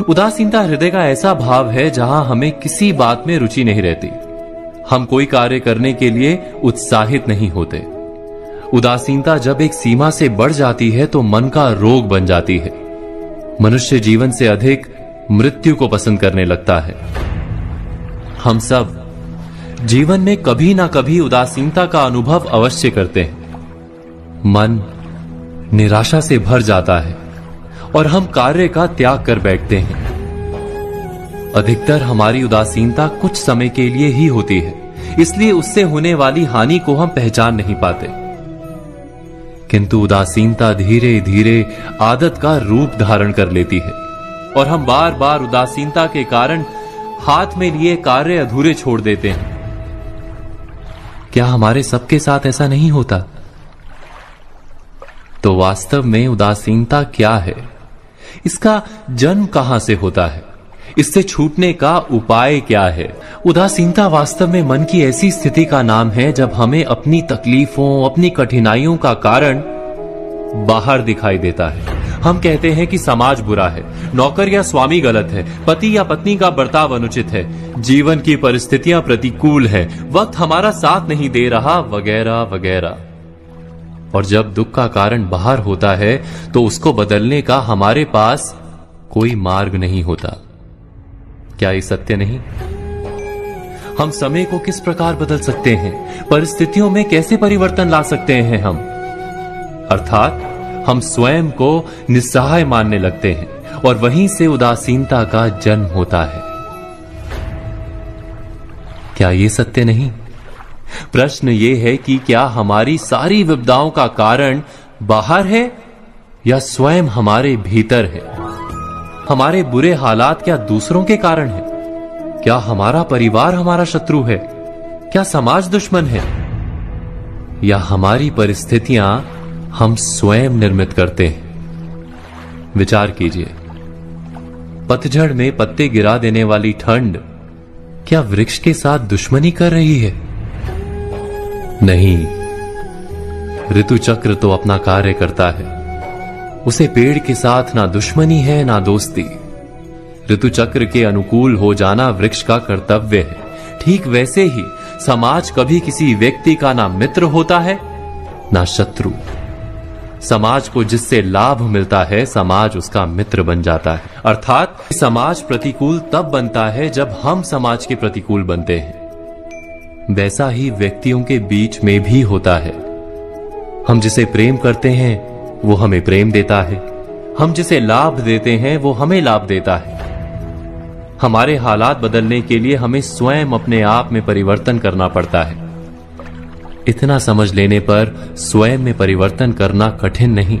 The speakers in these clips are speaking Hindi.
उदासीनता हृदय का ऐसा भाव है जहां हमें किसी बात में रुचि नहीं रहती। हम कोई कार्य करने के लिए उत्साहित नहीं होते। उदासीनता जब एक सीमा से बढ़ जाती है तो मन का रोग बन जाती है। मनुष्य जीवन से अधिक मृत्यु को पसंद करने लगता है। हम सब जीवन में कभी ना कभी उदासीनता का अनुभव अवश्य करते हैं। मन निराशा से भर जाता है और हम कार्य का त्याग कर बैठते हैं। अधिकतर हमारी उदासीनता कुछ समय के लिए ही होती है, इसलिए उससे होने वाली हानि को हम पहचान नहीं पाते। किंतु उदासीनता धीरे धीरे आदत का रूप धारण कर लेती है और हम बार बार उदासीनता के कारण हाथ में लिए कार्य अधूरे छोड़ देते हैं। क्या हमारे सबके साथ ऐसा नहीं होता? तो वास्तव में उदासीनता क्या है? इसका जन्म कहां से होता है? इससे छूटने का उपाय क्या है? उदासीनता वास्तव में मन की ऐसी स्थिति का नाम है जब हमें अपनी तकलीफों, अपनी कठिनाइयों का कारण बाहर दिखाई देता है। हम कहते हैं कि समाज बुरा है, नौकर या स्वामी गलत है, पति या पत्नी का बर्ताव अनुचित है, जीवन की परिस्थितियां प्रतिकूल है, वक्त हमारा साथ नहीं दे रहा, वगैरह वगैरह। और जब दुख का कारण बाहर होता है तो उसको बदलने का हमारे पास कोई मार्ग नहीं होता। क्या ये सत्य नहीं? हम समय को किस प्रकार बदल सकते हैं? परिस्थितियों में कैसे परिवर्तन ला सकते हैं हम? अर्थात हम स्वयं को निस्सहाय मानने लगते हैं और वहीं से उदासीनता का जन्म होता है। क्या ये सत्य नहीं? प्रश्न ये है कि क्या हमारी सारी विपदाओं का कारण बाहर है या स्वयं हमारे भीतर है? हमारे बुरे हालात क्या दूसरों के कारण है? क्या हमारा परिवार हमारा शत्रु है? क्या समाज दुश्मन है? या हमारी परिस्थितियां हम स्वयं निर्मित करते हैं? विचार कीजिए। पतझड़ में पत्ते गिरा देने वाली ठंड क्या वृक्ष के साथ दुश्मनी कर रही है? नहीं, ऋतु चक्र तो अपना कार्य करता है। उसे पेड़ के साथ ना दुश्मनी है ना दोस्ती। ऋतु चक्र के अनुकूल हो जाना वृक्ष का कर्तव्य है। ठीक वैसे ही समाज कभी किसी व्यक्ति का ना मित्र होता है ना शत्रु। समाज को जिससे लाभ मिलता है समाज उसका मित्र बन जाता है। अर्थात समाज प्रतिकूल तब बनता है जब हम समाज के प्रतिकूल बनते हैं। वैसा ही व्यक्तियों के बीच में भी होता है। हम जिसे प्रेम करते हैं वो हमें प्रेम देता है, हम जिसे लाभ देते हैं वो हमें लाभ देता है। हमारे हालात बदलने के लिए हमें स्वयं अपने आप में परिवर्तन करना पड़ता है। इतना समझ लेने पर स्वयं में परिवर्तन करना कठिन नहीं।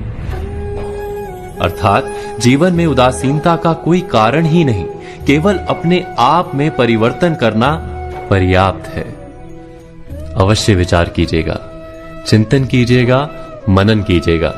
अर्थात जीवन में उदासीनता का कोई कारण ही नहीं, केवल अपने आप में परिवर्तन करना पर्याप्त है। अवश्य विचार कीजिएगा, चिंतन कीजिएगा, मनन कीजिएगा।